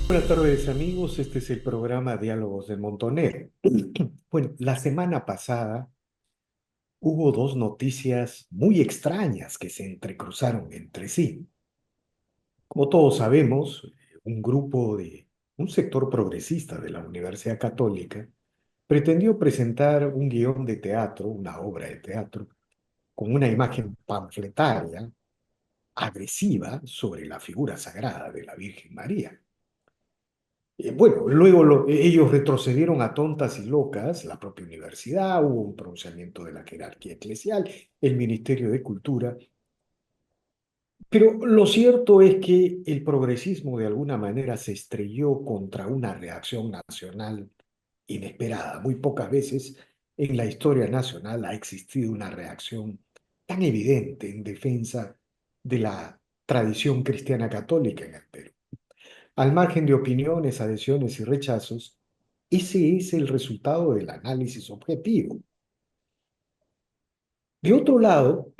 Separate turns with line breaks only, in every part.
Buenas tardes amigos, este es el programa Diálogos de Montoner. Bueno, la semana pasada hubo dos noticias muy extrañas que se entrecruzaron entre sí. Como todos sabemos, un sector progresista de la Universidad Católica pretendió presentar un guión de teatro, una obra de teatro, con una imagen panfletaria, agresiva, sobre la figura sagrada de la Virgen María. Bueno, luego ellos retrocedieron a tontas y locas, la propia universidad, hubo un pronunciamiento de la jerarquía eclesial, el Ministerio de Cultura, pero lo cierto es que el progresismo de alguna manera se estrelló contra una reacción nacional inesperada. Muy pocas veces en la historia nacional ha existido una reacción tan evidente en defensa de la tradición cristiana católica en el Perú. Al margen de opiniones, adhesiones y rechazos, ese es el resultado del análisis objetivo. De otro lado,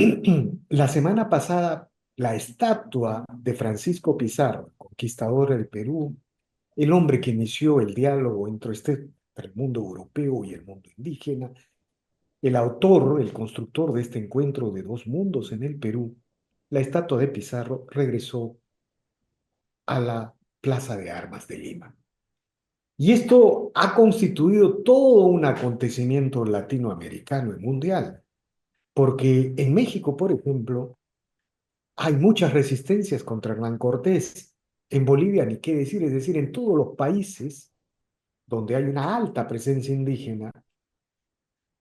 la semana pasada, la estatua de Francisco Pizarro, conquistador del Perú, el hombre que inició el diálogo entre el mundo europeo y el mundo indígena, el autor, el constructor de este encuentro de dos mundos en el Perú, la estatua de Pizarro regresó a la Plaza de Armas de Lima. Y esto ha constituido todo un acontecimiento latinoamericano y mundial, porque en México, por ejemplo, hay muchas resistencias contra Hernán Cortés. En Bolivia, ni qué decir, es decir, en todos los países donde hay una alta presencia indígena,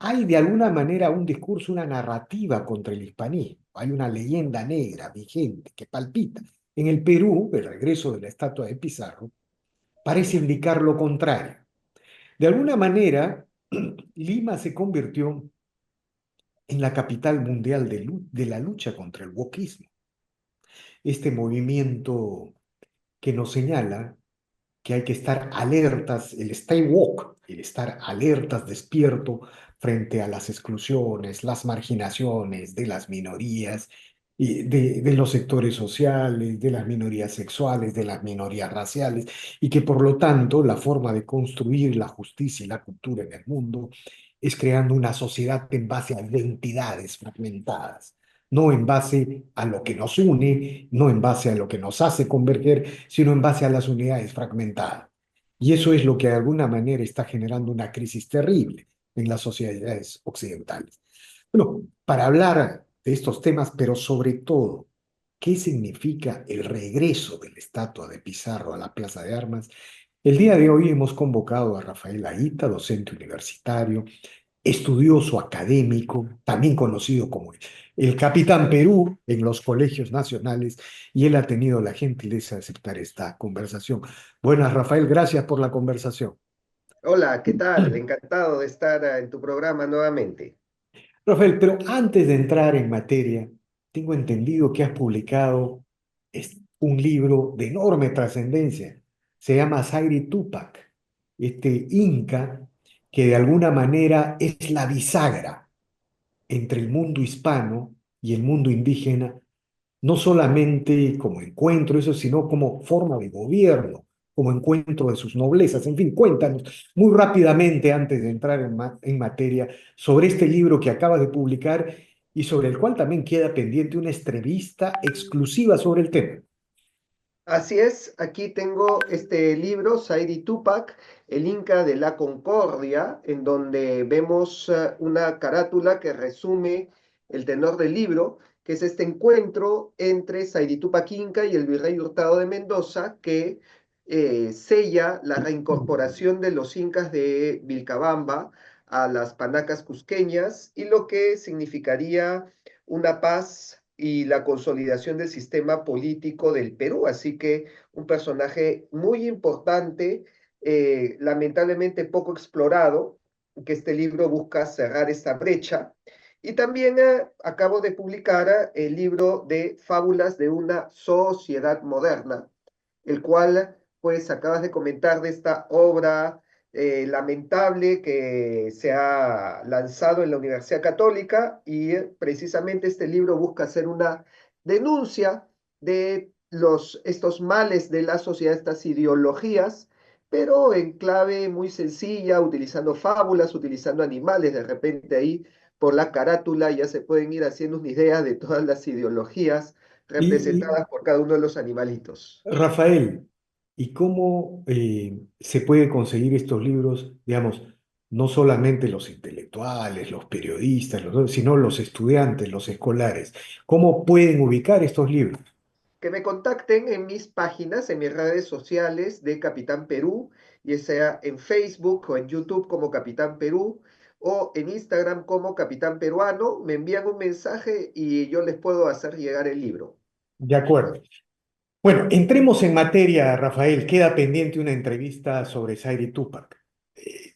hay de alguna manera un discurso, una narrativa contra el hispanismo. Hay una leyenda negra vigente que palpita. En el Perú, el regreso de la estatua de Pizarro parece indicar lo contrario. De alguna manera, Lima se convirtió en la capital mundial de la lucha contra el wokismo. Este movimiento que nos señala que hay que estar alertas, el stay woke, el estar alertas, despierto frente a las exclusiones, las marginaciones de las minorías, y de los sectores sociales, de las minorías sexuales, de las minorías raciales, y que por lo tanto la forma de construir la justicia y la cultura en el mundo es creando una sociedad en base a identidades fragmentadas, no en base a lo que nos une, no en base a lo que nos hace converger, sino en base a las unidades fragmentadas. Y eso es lo que de alguna manera está generando una crisis terrible en las sociedades occidentales. Bueno, para hablar de estos temas, pero sobre todo, ¿qué significa el regreso de la estatua de Pizarro a la Plaza de Armas? El día de hoy hemos convocado a Rafael Aita, docente universitario, estudioso académico, también conocido como el Capitán Perú en los colegios nacionales, y él ha tenido la gentileza de aceptar esta conversación. Buenas, Rafael, gracias por la conversación.
Hola, ¿qué tal? Encantado de estar en tu programa nuevamente.
Rafael, pero antes de entrar en materia, tengo entendido que has publicado un libro de enorme trascendencia. Se llama Zairi Tupac, este inca que de alguna manera es la bisagra entre el mundo hispano y el mundo indígena, no solamente como encuentro eso, sino como forma de gobierno, como encuentro de sus noblezas. En fin, cuéntanos muy rápidamente, antes de entrar en materia, sobre este libro que acabas de publicar y sobre el cual también queda pendiente una entrevista exclusiva sobre el tema.
Así es, aquí tengo este libro, Sairi Tupac, el Inca de la Concordia, en donde vemos una carátula que resume el tenor del libro, que es este encuentro entre Sairi Tupac Inca y el virrey Hurtado de Mendoza, que sella la reincorporación de los incas de Vilcabamba a las panacas cusqueñas y lo que significaría una paz y la consolidación del sistema político del Perú. Así que un personaje muy importante, lamentablemente poco explorado, que este libro busca cerrar esta brecha. Y también acabo de publicar el libro de Fábulas de una sociedad moderna, el cual pues acabas de comentar de esta obra lamentable que se ha lanzado en la Universidad Católica y precisamente este libro busca hacer una denuncia de estos males de la sociedad, estas ideologías, pero en clave muy sencilla, utilizando fábulas, utilizando animales. De repente ahí por la carátula ya se pueden ir haciendo una idea de todas las ideologías
Y
representadas por cada uno de los animalitos.
Rafael, ¿y cómo se puede conseguir estos libros, digamos, no solamente los intelectuales, los periodistas, sino los estudiantes, los escolares? ¿Cómo pueden ubicar estos libros?
Que me contacten en mis páginas, en mis redes sociales de Capitán Perú, ya sea en Facebook o en YouTube como Capitán Perú o en Instagram como Capitán Peruano, me envían un mensaje y yo les puedo hacer llegar el libro.
De acuerdo. Bueno, entremos en materia, Rafael. Queda pendiente una entrevista sobre Sairi Tupac.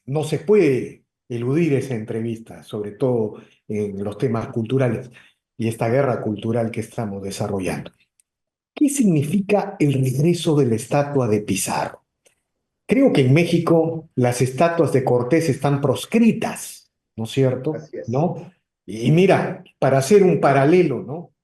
No se puede eludir esa entrevista, sobre todo en los temas culturales y esta guerra cultural que estamos desarrollando. ¿Qué significa el regreso de la estatua de Pizarro? Creo que en México las estatuas de Cortés están proscritas, ¿no es cierto?
Así es.
¿No? Y mira, para hacer un paralelo, ¿no?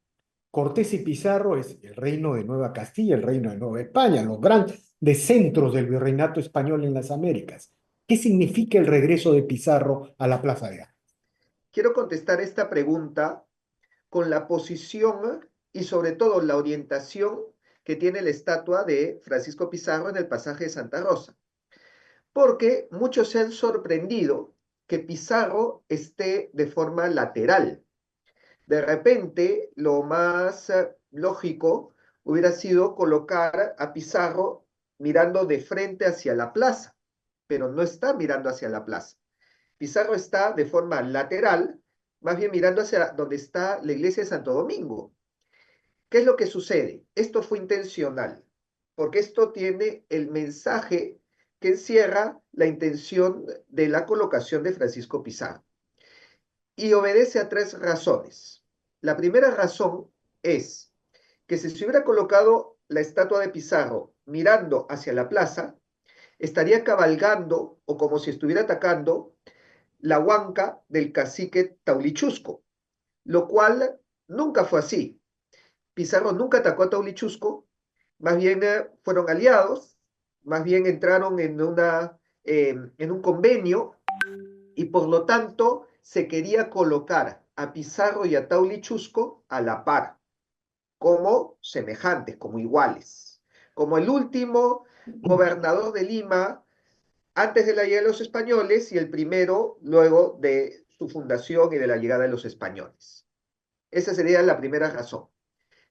Cortés y Pizarro es el reino de Nueva Castilla, el reino de Nueva España, los grandes centros del virreinato español en las Américas. ¿Qué significa el regreso de Pizarro a la Plaza de Armas?
Quiero contestar esta pregunta con la posición y sobre todo la orientación que tiene la estatua de Francisco Pizarro en el pasaje de Santa Rosa, porque muchos se han sorprendido que Pizarro esté de forma lateral. De repente, lo más lógico hubiera sido colocar a Pizarro mirando de frente hacia la plaza, pero no está mirando hacia la plaza. Pizarro está de forma lateral, más bien mirando hacia donde está la iglesia de Santo Domingo. ¿Qué es lo que sucede? Esto fue intencional, porque esto tiene el mensaje que encierra la intención de la colocación de Francisco Pizarro y obedece a tres razones. La primera razón es que si se hubiera colocado la estatua de Pizarro mirando hacia la plaza, estaría cabalgando o como si estuviera atacando la huanca del cacique Taulichusco, lo cual nunca fue así. Pizarro nunca atacó a Taulichusco, más bien fueron aliados, más bien entraron en un convenio y por lo tanto se quería colocar a Pizarro y a Taulichusco a la par, como semejantes, como iguales, como el último gobernador de Lima antes de la llegada de los españoles y el primero luego de su fundación y de la llegada de los españoles. Esa sería la primera razón.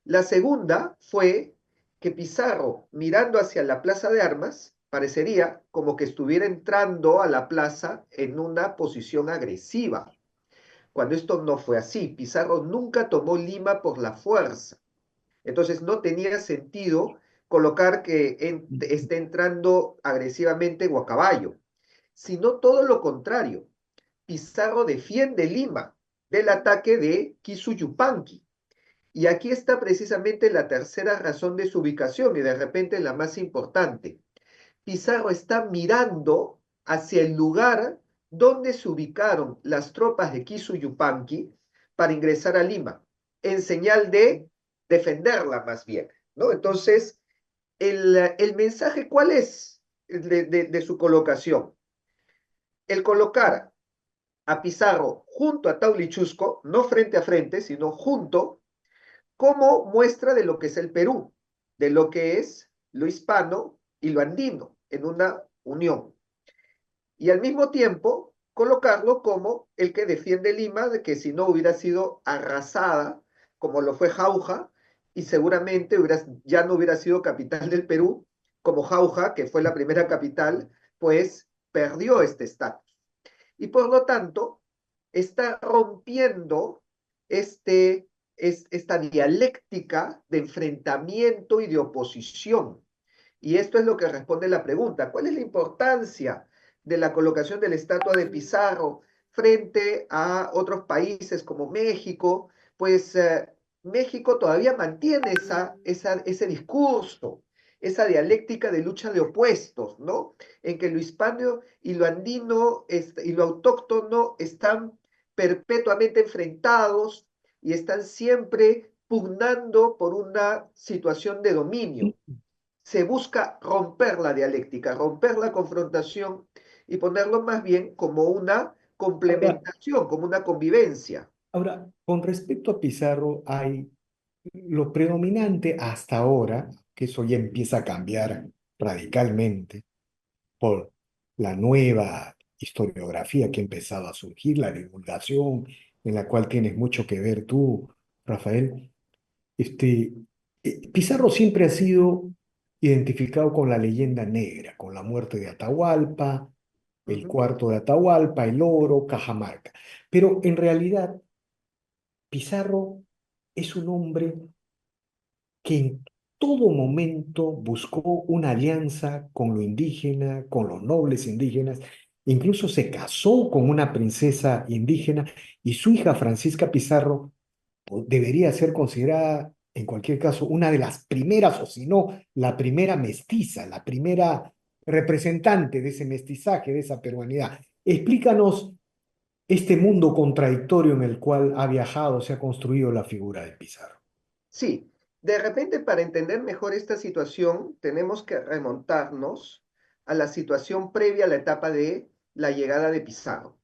La segunda fue que Pizarro, mirando hacia la plaza de armas, parecería como que estuviera entrando a la plaza en una posición agresiva, cuando esto no fue así. Pizarro nunca tomó Lima por la fuerza. Entonces no tenía sentido colocar que esté entrando agresivamente o a caballo, sino todo lo contrario. Pizarro defiende Lima del ataque de Quisuyupanqui. Y aquí está precisamente la tercera razón de su ubicación y de repente la más importante. Pizarro está mirando hacia el lugar donde se ubicaron las tropas de Quisuyupanqui para ingresar a Lima, en señal de defenderla más bien, ¿no? Entonces, el mensaje, ¿cuál es de su colocación? El colocar a Pizarro junto a Taulichusco, no frente a frente, sino junto, como muestra de lo que es el Perú, de lo que es lo hispano y lo andino en una unión. Y al mismo tiempo colocarlo como el que defiende Lima de que si no hubiera sido arrasada, como lo fue Jauja, y seguramente ya no hubiera sido capital del Perú, como Jauja, que fue la primera capital, pues perdió este estatus. Y por lo tanto, está rompiendo esta dialéctica de enfrentamiento y de oposición. Y esto es lo que responde la pregunta. ¿Cuál es la importancia de la colocación de la estatua de Pizarro frente a otros países como México? Pues México todavía mantiene ese discurso, esa dialéctica de lucha de opuestos, ¿no? En que lo hispano y lo andino y lo autóctono están perpetuamente enfrentados y están siempre pugnando por una situación de dominio. Se busca romper la dialéctica, romper la confrontación y ponerlo más bien como una
Ahora,
complementación, como una convivencia.
ahora, con respecto a Pizarro, hay lo predominante hasta ahora, que eso ya empieza a cambiar radicalmente por la nueva historiografía que ha empezado a surgir, la divulgación, en la cual tienes mucho que ver tú, Rafael. Este, Pizarro siempre ha sido identificado con la leyenda negra, con la muerte de Atahualpa, el
Ujú.
cuarto de Atahualpa, el oro, Cajamarca. Pero en realidad, Pizarro es un hombre que en todo momento buscó una alianza con lo indígena, con los nobles indígenas, incluso se casó con una princesa indígena y su hija Francisca Pizarro debería ser considerada, en cualquier caso, una de las primeras, o si no, la primera mestiza, la primera representante de ese mestizaje, de esa peruanidad. Explícanos este mundo contradictorio en el cual ha viajado, se ha construido la figura de Pizarro.
Sí, de repente para entender mejor esta situación tenemos que remontarnos a la situación previa a la etapa de la llegada de Pizarro,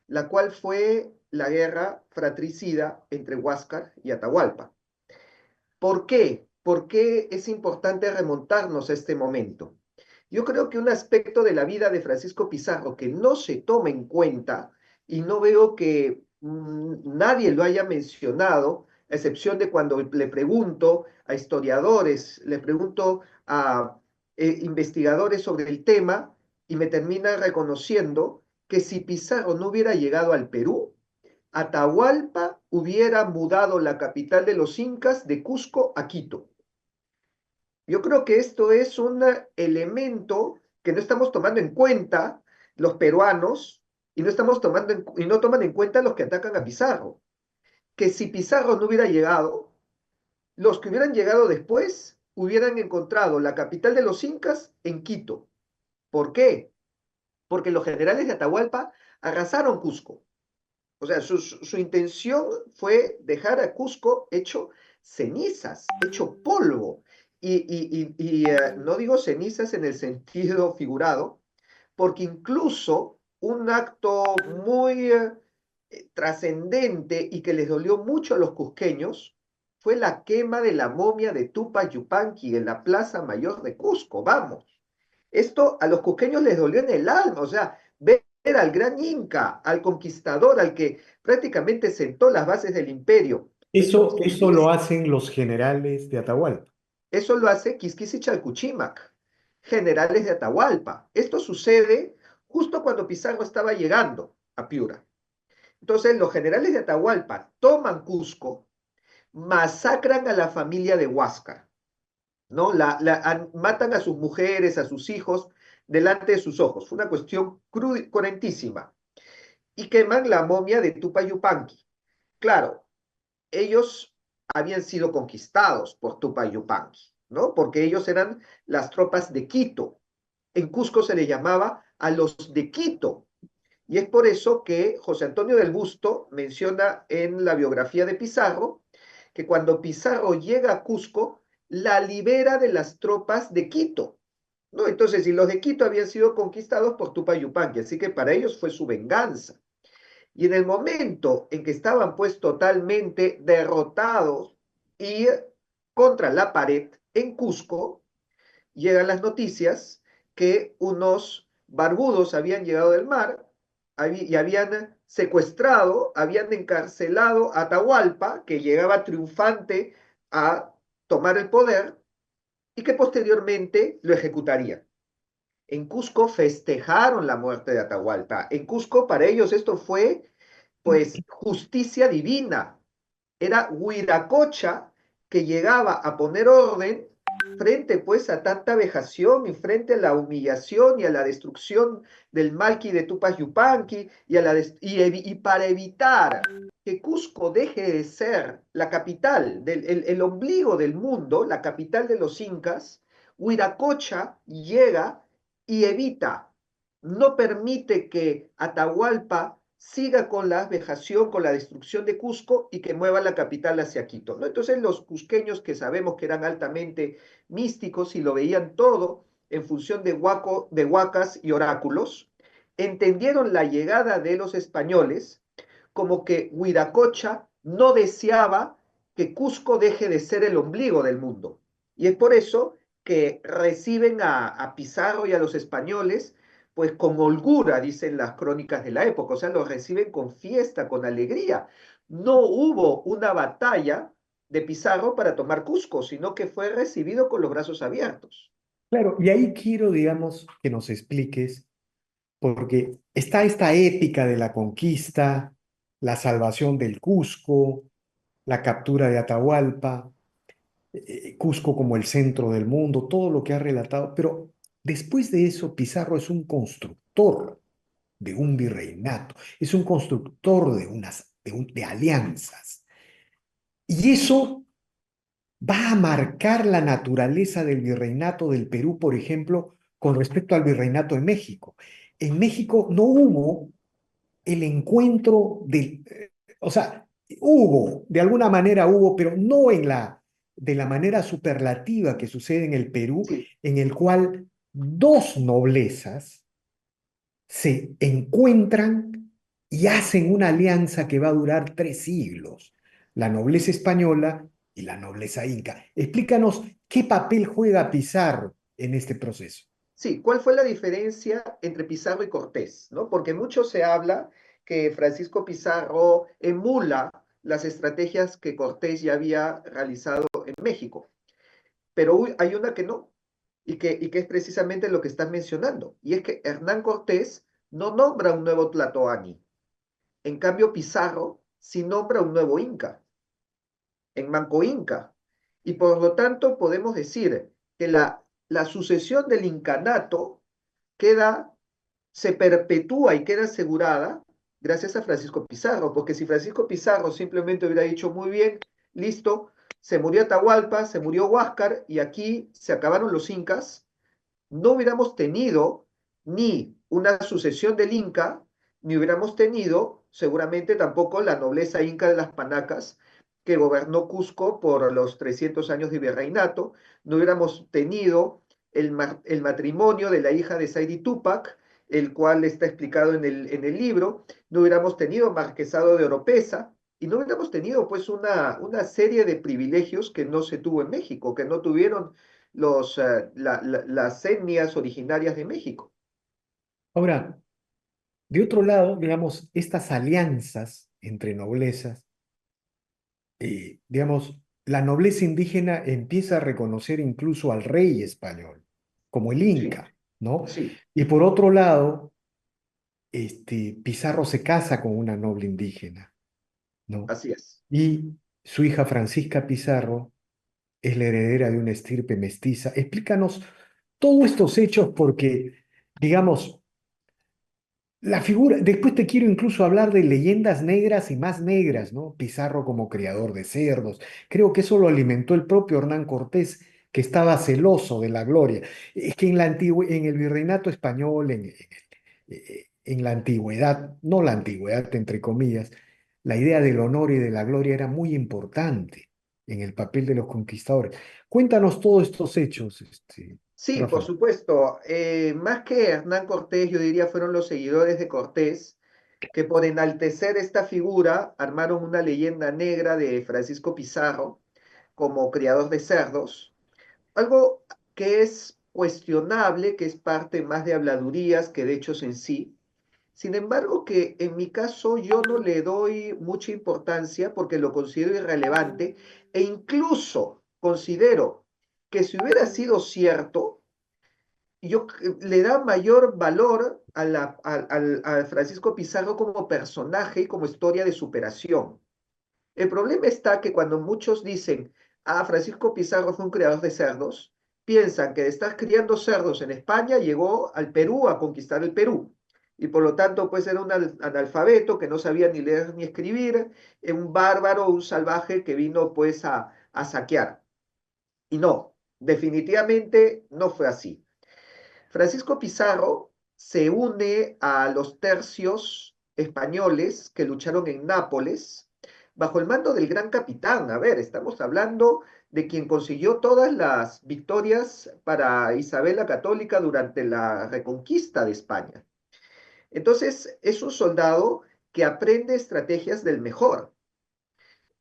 la cual fue la guerra fratricida entre Huáscar y Atahualpa. ¿Por qué? ¿Por qué es importante remontarnos a este momento? Yo creo que un aspecto de la vida de Francisco Pizarro que no se toma en cuenta y no veo que nadie lo haya mencionado, a excepción de cuando le pregunto a historiadores, le pregunto a investigadores sobre el tema y me terminan reconociendo que si Pizarro no hubiera llegado al Perú, Atahualpa hubiera mudado la capital de los incas de Cusco a Quito. Yo creo que esto es un elemento que no estamos tomando en cuenta los peruanos y no toman en cuenta los que atacan a Pizarro. Que si Pizarro no hubiera llegado, los que hubieran llegado después hubieran encontrado la capital de los incas en Quito. ¿Por qué? Porque los generales de Atahualpa arrasaron Cusco. O sea, su intención fue dejar a Cusco hecho cenizas, hecho polvo. No digo cenizas en el sentido figurado, porque incluso un acto muy trascendente y que les dolió mucho a los cusqueños fue la quema de la momia de Tupac Yupanqui en la Plaza Mayor de Cusco. Vamos, esto a los cusqueños les dolió en el alma, o sea, ver al gran Inca, al conquistador, al que prácticamente sentó las bases del imperio, hecho
Eso
ceniza.
lo hacen los generales de Atahualpa.
Eso lo hace Quisquis y Chalcuchímac, generales de Atahualpa. Esto sucede justo cuando Pizarro estaba llegando a Piura. Entonces, los generales de Atahualpa toman Cusco, masacran a la familia de Huáscar, ¿no? Matan a sus mujeres, a sus hijos, delante de sus ojos. Fue una cuestión cruentísima. Y queman la momia de Tupac Yupanqui. Claro, ellos habían sido conquistados por Tupac Yupanqui, ¿no? Porque ellos eran las tropas de Quito. En Cusco se le llamaba a los de Quito. Y es por eso que José Antonio del Busto menciona en la biografía de Pizarro que cuando Pizarro llega a Cusco, la libera de las tropas de Quito, ¿no? Entonces, y los de Quito habían sido conquistados por Tupac Yupanqui, así que para ellos fue su venganza. Y en el momento en que estaban pues totalmente derrotados y contra la pared en Cusco, llegan las noticias que unos barbudos habían llegado del mar y habían secuestrado, habían encarcelado a Atahualpa, que llegaba triunfante a tomar el poder, y que posteriormente lo ejecutarían. En Cusco festejaron la muerte de Atahualpa. En Cusco para ellos esto fue pues justicia divina. Era Huiracocha que llegaba a poner orden frente pues a tanta vejación y frente a la humillación y a la destrucción del Malqui de Tupac Yupanqui y para evitar que Cusco deje de ser la capital, el ombligo del mundo, la capital de los incas, Huiracocha llega y evita, no permite que Atahualpa siga con la vejación, con la destrucción de Cusco y que mueva la capital hacia Quito, ¿no? Entonces los cusqueños, que sabemos que eran altamente místicos y lo veían todo en función de huacas y oráculos, entendieron la llegada de los españoles como que Huiracocha no deseaba que Cusco deje de ser el ombligo del mundo. Y es por eso que reciben a Pizarro y a los españoles pues con holgura, dicen las crónicas de la época, o sea, los reciben con fiesta, con alegría. No hubo una batalla de Pizarro para tomar Cusco, sino que fue recibido con los brazos abiertos.
Claro, y ahí quiero, digamos, que nos expliques, porque está esta épica de la conquista, la salvación del Cusco, la captura de Atahualpa, Cusco como el centro del mundo, todo lo que ha relatado, pero después de eso Pizarro es un constructor de un virreinato, es un constructor de alianzas. Y eso va a marcar la naturaleza del virreinato del Perú, por ejemplo, con respecto al virreinato de México. En México no hubo el encuentro o sea, hubo, de alguna manera hubo, pero no de la manera superlativa que sucede en el Perú,
Sí,
en el cual dos noblezas se encuentran y hacen una alianza que va a durar 3 siglos, la nobleza española y la nobleza inca. Explícanos qué papel juega Pizarro en este proceso.
sí, ¿cuál fue la diferencia entre Pizarro y Cortés? ¿No? Porque mucho se habla que Francisco Pizarro emula las estrategias que Cortés ya había realizado en México, pero hay una que no, y que es precisamente lo que estás mencionando, y es que Hernán Cortés no nombra un nuevo Tlatoani, en cambio Pizarro sí nombra un nuevo Inca, en Manco Inca, y por lo tanto podemos decir que la sucesión del incanato queda, se perpetúa y queda asegurada gracias a Francisco Pizarro, porque si Francisco Pizarro simplemente hubiera dicho muy bien, listo, se murió Atahualpa, se murió Huáscar y aquí se acabaron los incas, no hubiéramos tenido ni una sucesión del Inca, ni hubiéramos tenido seguramente tampoco la nobleza inca de las Panacas que gobernó Cusco por los 300 años de virreinato, no hubiéramos tenido el matrimonio de la hija de Saidi Tupac, el cual está explicado en el libro, no hubiéramos tenido marquesado de Oropesa, y no hubiéramos tenido pues una serie de privilegios que no se tuvo en México, que no tuvieron las etnias originarias de México.
Ahora, de otro lado, digamos, estas alianzas entre noblezas, digamos, la nobleza indígena empieza a reconocer incluso al rey español, como el
Sí,
Inca, ¿no?
sí,
Y por otro lado, Pizarro se casa con una noble indígena, ¿no?
así es.
Y su hija Francisca Pizarro es la heredera de una estirpe mestiza. Explícanos todos estos hechos porque, digamos, la figura, después te quiero incluso hablar de leyendas negras y más negras, ¿no? Pizarro como criador de cerdos. Creo que eso lo alimentó el propio Hernán Cortés, que estaba celoso de la gloria. Es que en el virreinato español, en la antigüedad, no la antigüedad entre comillas, la idea del honor y de la gloria era muy importante en el papel de los conquistadores. Cuéntanos todos estos hechos,
Sí, por
Rafael.
supuesto. Más que Hernán Cortés, yo diría fueron los seguidores de Cortés que por enaltecer esta figura armaron una leyenda negra de Francisco Pizarro como criador de cerdos, algo que es cuestionable, que es parte más de habladurías que de hechos en sí. Sin embargo, que en mi caso yo no le doy mucha importancia porque lo considero irrelevante e incluso considero que si hubiera sido cierto, yo le da mayor valor a Francisco Pizarro como personaje y como historia de superación. El problema está que cuando muchos dicen, ah, Francisco Pizarro fue un criador de cerdos, piensan que de estar criando cerdos en España llegó al Perú a conquistar el Perú. Y por lo tanto, pues era un analfabeto que no sabía ni leer ni escribir, un bárbaro, un salvaje que vino pues a saquear. Y no, definitivamente no fue así. Francisco Pizarro se une a los tercios españoles que lucharon en Nápoles bajo el mando del gran capitán. A ver, estamos hablando de quien consiguió todas las victorias para Isabel la Católica durante la reconquista de España. Entonces, es un soldado que aprende estrategias del mejor.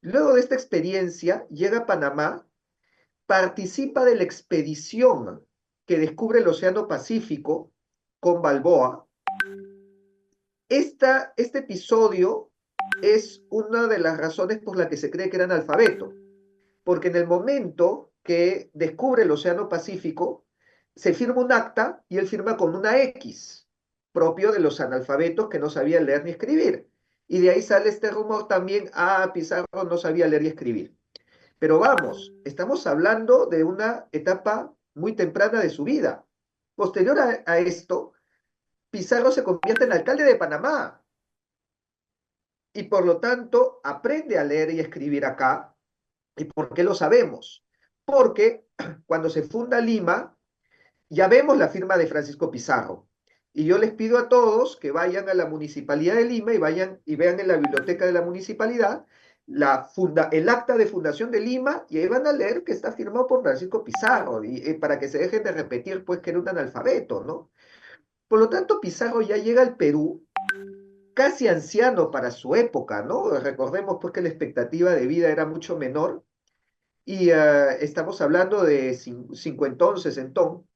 Luego de esta experiencia, llega a Panamá, participa de la expedición que descubre el Océano Pacífico con Balboa. Este episodio es una de las razones por las que se cree que era analfabeto, porque en el momento que descubre el Océano Pacífico, se firma un acta y él firma con una X, propio de los analfabetos que no sabían leer ni escribir. Y de ahí sale este rumor también, Pizarro no sabía leer y escribir. Pero vamos, estamos hablando de una etapa muy temprana de su vida. Posterior a esto, Pizarro se convierte en alcalde de Panamá y por lo tanto aprende a leer y escribir acá. ¿Y por qué lo sabemos? Porque cuando se funda Lima, ya vemos la firma de Francisco Pizarro. Y yo les pido a todos que vayan a la Municipalidad de Lima y vayan y vean en la biblioteca de la municipalidad el acta de fundación de Lima y ahí van a leer que está firmado por Francisco Pizarro para que se dejen de repetir pues que era un analfabeto, ¿no? Por lo tanto, Pizarro ya llega al Perú casi anciano para su época, ¿no? Recordemos pues que la expectativa de vida era mucho menor y estamos hablando de cincuentón, sesentón,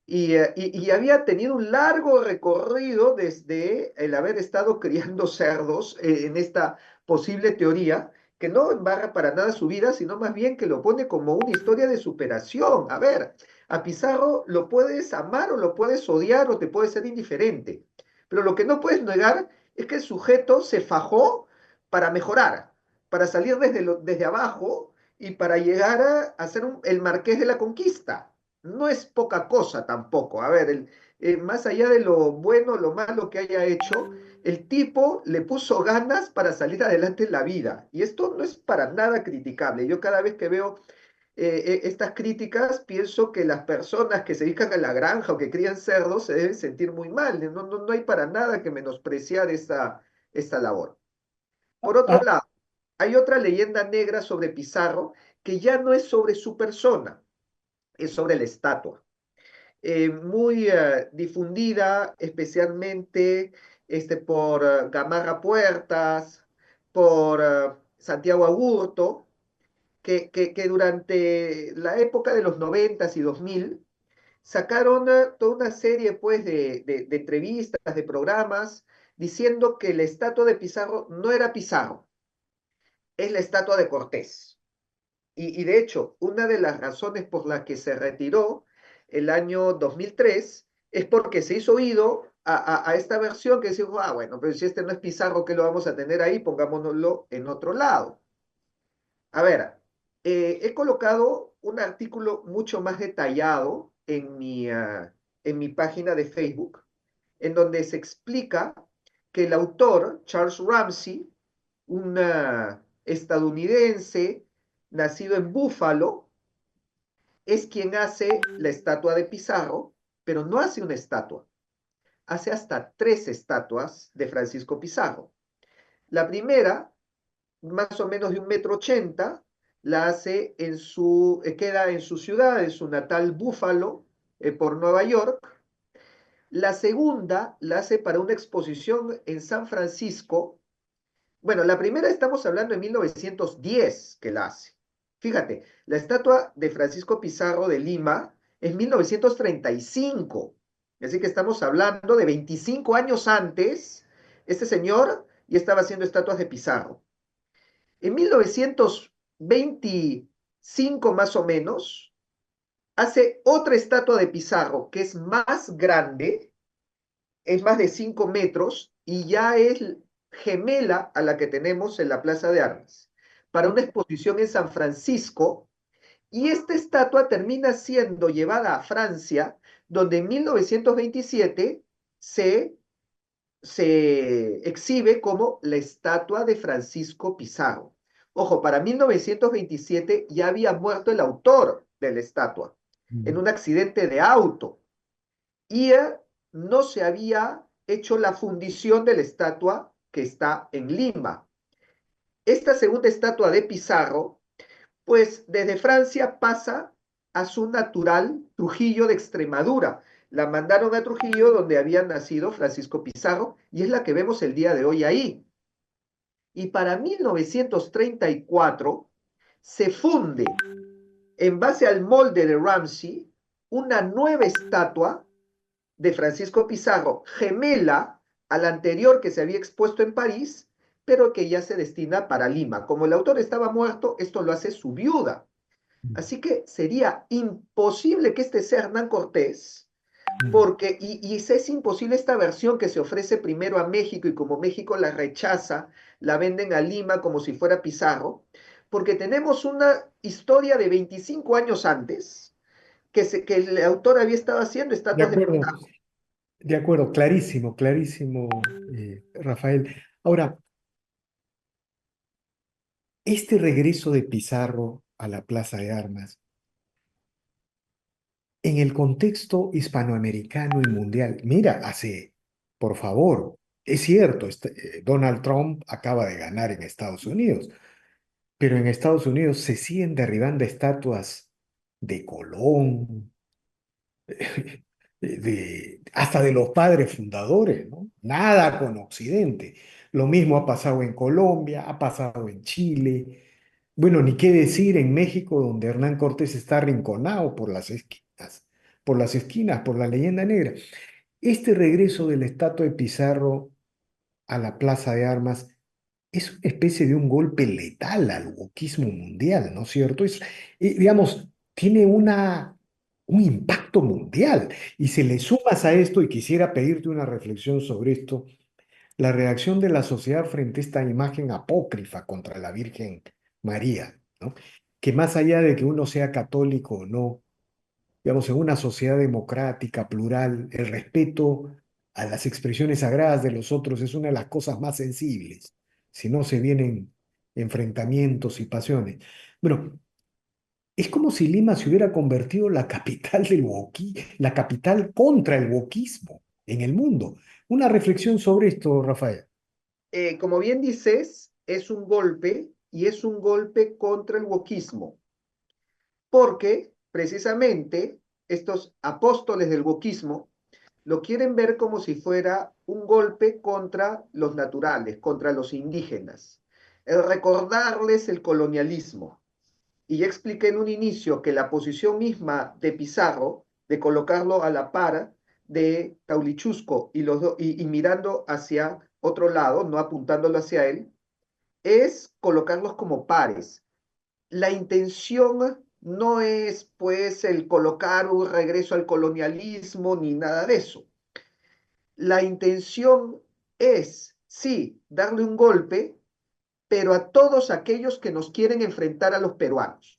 y había tenido un largo recorrido desde el haber estado criando cerdos en esta posible teoría, que no embarra para nada su vida, sino más bien que lo pone como una historia de superación. A ver, a Pizarro lo puedes amar o lo puedes odiar o te puede ser indiferente, pero lo que no puedes negar es que el sujeto se fajó para mejorar, para salir desde abajo y para llegar a ser el marqués de la conquista. No es poca cosa tampoco. A ver, más allá de lo bueno, lo malo que haya hecho, el tipo le puso ganas para salir adelante en la vida. Y esto no es para nada criticable. Yo cada vez que veo estas críticas, pienso que las personas que se dedican a la granja o que crían cerdos se deben sentir muy mal. No hay para nada que menospreciar esta labor. Por otro
Ah,
lado, hay otra leyenda negra sobre Pizarro que ya no es sobre su persona, es sobre la estatua muy difundida, especialmente por Gamarra Puertas, por Santiago Agurto, que durante la época de los 90 y 2000 sacaron toda una serie pues, de entrevistas, de programas, diciendo que la estatua de Pizarro no era Pizarro, es la estatua de Cortés. Y de hecho, una de las razones por las que se retiró el año 2003 es porque se hizo oído a esta versión que dijo, bueno, pero si este no es Pizarro, ¿qué lo vamos a tener ahí? Pongámonoslo en otro lado. A ver, he colocado un artículo mucho más detallado en mi página de Facebook, en donde se explica que el autor, Charles Ramsey, un estadounidense nacido en Buffalo, es quien hace la estatua de Pizarro, pero no hace una estatua, hace hasta 3 estatuas de Francisco Pizarro. La primera, más o menos de 1,80 m, la hace queda en su ciudad, en su natal Buffalo, por Nueva York. La segunda la hace para una exposición en San Francisco. Bueno, la primera estamos hablando de 1910 que la hace. Fíjate, la estatua de Francisco Pizarro de Lima es 1935. Así que estamos hablando de 25 años antes, este señor ya estaba haciendo estatuas de Pizarro. En 1925 más o menos, hace otra estatua de Pizarro que es más grande, es más de 5 metros y ya es gemela a la que tenemos en la Plaza de Armas, para una exposición en San Francisco, y esta estatua termina siendo llevada a Francia, donde en 1927 se exhibe como la estatua de Francisco Pizarro. Ojo, para 1927 ya había muerto el autor de la estatua en
mm,
un accidente de auto y no se había hecho la fundición de la estatua que está en Lima. Esta segunda estatua de Pizarro, pues desde Francia pasa a su natural Trujillo de Extremadura. La mandaron a Trujillo, donde había nacido Francisco Pizarro, y es la que vemos el día de hoy ahí. Y para 1934 se funde, en base al molde de Ramsey, una nueva estatua de Francisco Pizarro, gemela a la anterior que se había expuesto en París, pero que ya se destina para Lima. Como el autor estaba muerto, esto lo hace su viuda. Así que sería imposible que este sea Hernán Cortés,
Mm.
porque, y es imposible esta versión que se ofrece primero a México y como México la rechaza, la venden a Lima como si fuera Pizarro, porque tenemos una historia de 25 años antes que el autor había estado haciendo
De
estatuas de
acuerdo,
Pizarro.
de acuerdo, clarísimo, clarísimo, Rafael. Ahora, este regreso de Pizarro a la Plaza de Armas, en el contexto hispanoamericano y mundial, mira, por favor, es cierto, Donald Trump acaba de ganar en Estados Unidos, pero en Estados Unidos se siguen derribando estatuas de Colón, hasta de los padres fundadores, ¿no? Nada con Occidente. Lo mismo ha pasado en Colombia, ha pasado en Chile. Bueno, ni qué decir en México, donde Hernán Cortés está arrinconado por la leyenda negra. Este regreso de la estatua de Pizarro a la Plaza de Armas es una especie de un golpe letal al wokismo mundial, ¿no es cierto? Digamos, tiene un impacto mundial. Y si le sumas a esto, y quisiera pedirte una reflexión sobre esto, la reacción de la sociedad frente a esta imagen apócrifa contra la Virgen María, ¿no? Que más allá de que uno sea católico o no, digamos, en una sociedad democrática, plural, el respeto a las expresiones sagradas de los otros es una de las cosas más sensibles, si no se vienen enfrentamientos y pasiones. Bueno, es como si Lima se hubiera convertido en la capital la capital contra el wokismo en el mundo. Una reflexión sobre esto, Rafael.
Como bien dices, es un golpe y es un golpe contra el wokismo, porque precisamente estos apóstoles del wokismo lo quieren ver como si fuera un golpe contra los naturales, contra los indígenas, el recordarles el colonialismo. Y ya expliqué en un inicio que la posición misma de Pizarro, de colocarlo a la par de Taulichusco y mirando hacia otro lado, no apuntándolo hacia él, es colocarlos como pares. La intención no es pues el colocar un regreso al colonialismo ni nada de eso. La intención es, sí, darle un golpe, pero a todos aquellos que nos quieren enfrentar a los peruanos,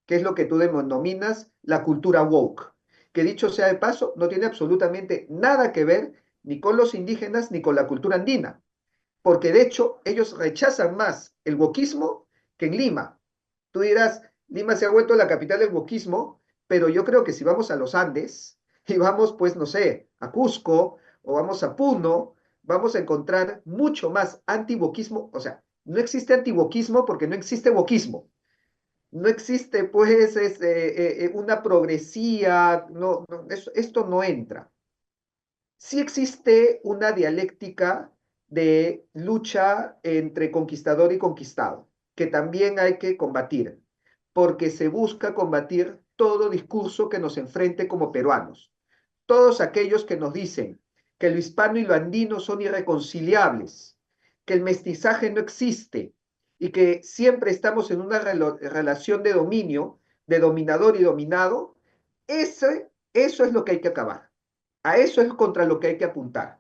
que es lo que tú denominas la cultura woke, que dicho sea de paso, no tiene absolutamente nada que ver ni con los indígenas ni con la cultura andina, porque de hecho ellos rechazan más el wokismo que en Lima. Tú dirás, Lima se ha vuelto la capital del wokismo, pero yo creo que si vamos a los Andes y vamos, pues, no sé, a Cusco o vamos a Puno, vamos a encontrar mucho más anti-wokismo. O sea, no existe anti-wokismo porque no existe wokismo. No existe, pues, una progresía, esto no entra. Sí existe una dialéctica de lucha entre conquistador y conquistado, que también hay que combatir, porque se busca combatir todo discurso que nos enfrente como peruanos. Todos aquellos que nos dicen que lo hispano y lo andino son irreconciliables, que el mestizaje no existe y que siempre estamos en una relación de dominio, de dominador y dominado, eso es lo que hay que acabar. A eso es contra lo que hay que apuntar.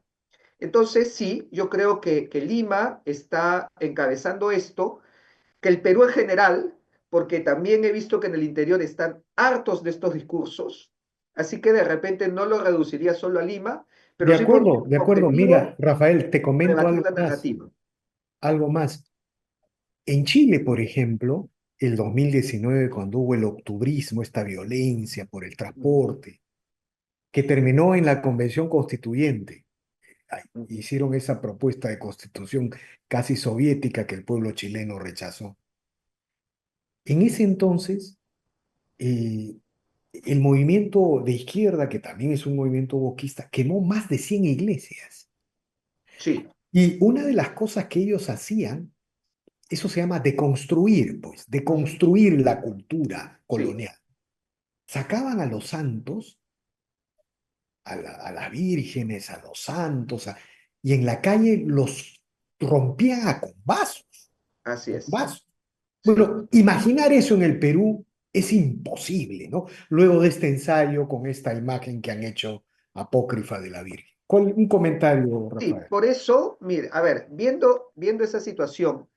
Entonces, sí, yo creo que Lima está encabezando esto, que el Perú en general, porque también he visto que en el interior están hartos de estos discursos, así que de repente no lo reduciría solo a Lima, pero sí porque es
De
un
acuerdo. Mira,
objetivo
Rafael, te comento
rebatir
algo
la
más,
narrativa.
algo más. En Chile, por ejemplo, el 2019, cuando hubo el octubrismo, esta violencia por el transporte, que terminó en la Convención Constituyente, hicieron esa propuesta de constitución casi soviética que el pueblo chileno rechazó. En ese entonces, eh, el movimiento de izquierda, que también es un movimiento boquista, quemó más de 100 iglesias.
Sí,
Y una de las cosas que ellos hacían, eso se llama deconstruir, pues,
ujú,
deconstruir la cultura
sí,
colonial. Sacaban a los santos, a las vírgenes, a los santos, y en la calle los rompían a combazos,
así es.
combazos.
Sí.
Bueno, imaginar eso en el Perú es imposible, ¿no? Luego de este ensayo con esta imagen que han hecho apócrifa de la Virgen. Un comentario,
Sí,
Rafael?
por eso, mire, a ver, viendo esa situación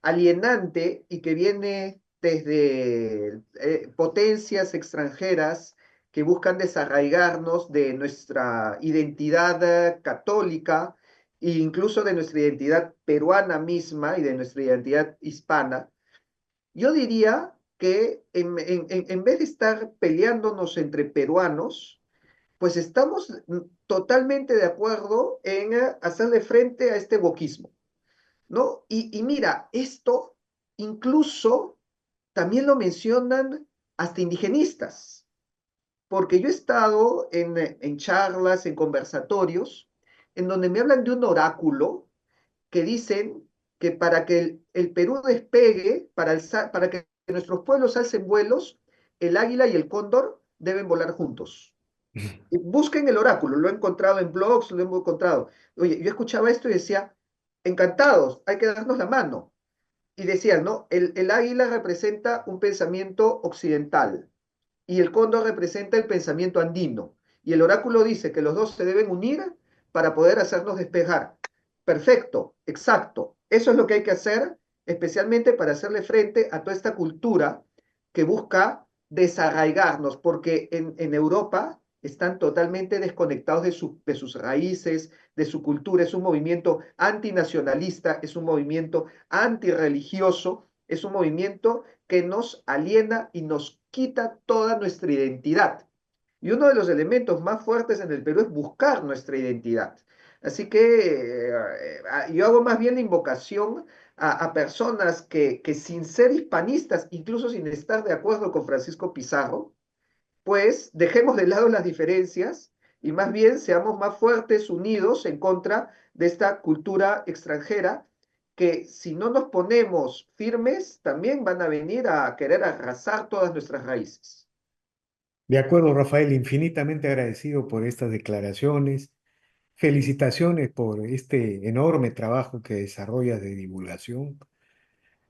alienante y que viene desde potencias extranjeras que buscan desarraigarnos de nuestra identidad católica e incluso de nuestra identidad peruana misma y de nuestra identidad hispana, yo diría que en vez de estar peleándonos entre peruanos, pues estamos totalmente de acuerdo en hacerle frente a este wokismo, ¿no? Y mira, esto incluso también lo mencionan hasta indigenistas, porque yo he estado en charlas, en conversatorios, en donde me hablan de un oráculo que dicen que para que el Perú despegue, para que nuestros pueblos alcen vuelos, el águila y el cóndor deben volar juntos. Busquen el oráculo, lo he encontrado en blogs, lo he encontrado. Oye, yo escuchaba esto y decía, encantados, hay que darnos la mano. Y decían, ¿no? El águila representa un pensamiento occidental y el cóndor representa el pensamiento andino. Y el oráculo dice que los dos se deben unir para poder hacernos despejar. Perfecto, exacto. Eso es lo que hay que hacer, especialmente para hacerle frente a toda esta cultura que busca desarraigarnos, porque en Europa están totalmente desconectados de sus raíces, de su cultura. Es un movimiento antinacionalista, es un movimiento antirreligioso, es un movimiento que nos aliena y nos quita toda nuestra identidad. Y uno de los elementos más fuertes en el Perú es buscar nuestra identidad. Así que yo hago más bien la invocación a personas que sin ser hispanistas, incluso sin estar de acuerdo con Francisco Pizarro, pues dejemos de lado las diferencias y más bien seamos más fuertes, unidos en contra de esta cultura extranjera que si no nos ponemos firmes, también van a venir a querer arrasar todas nuestras raíces.
De acuerdo, Rafael, infinitamente agradecido por estas declaraciones. Felicitaciones por este enorme trabajo que desarrollas de divulgación.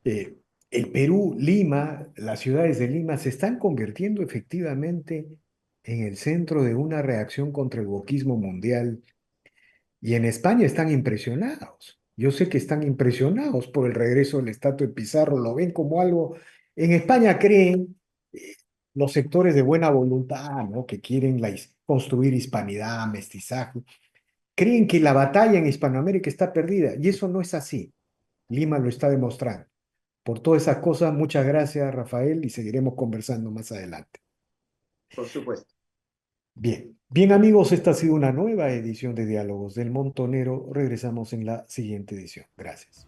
Eh, el Perú, Lima, las ciudades de Lima se están convirtiendo efectivamente en el centro de una reacción contra el wokismo mundial. Y en España están impresionados. Yo sé que están impresionados por el regreso del estatua de Pizarro, lo ven como algo. En España creen los sectores de buena voluntad, ¿no? Que quieren construir hispanidad, mestizaje, creen que la batalla en Hispanoamérica está perdida y eso no es así. Lima lo está demostrando. Por todas esas cosas, muchas gracias, Rafael, y seguiremos conversando más adelante.
Por supuesto.
Bien, bien amigos, esta ha sido una nueva edición de Diálogos del Montonero. Regresamos en la siguiente edición. Gracias.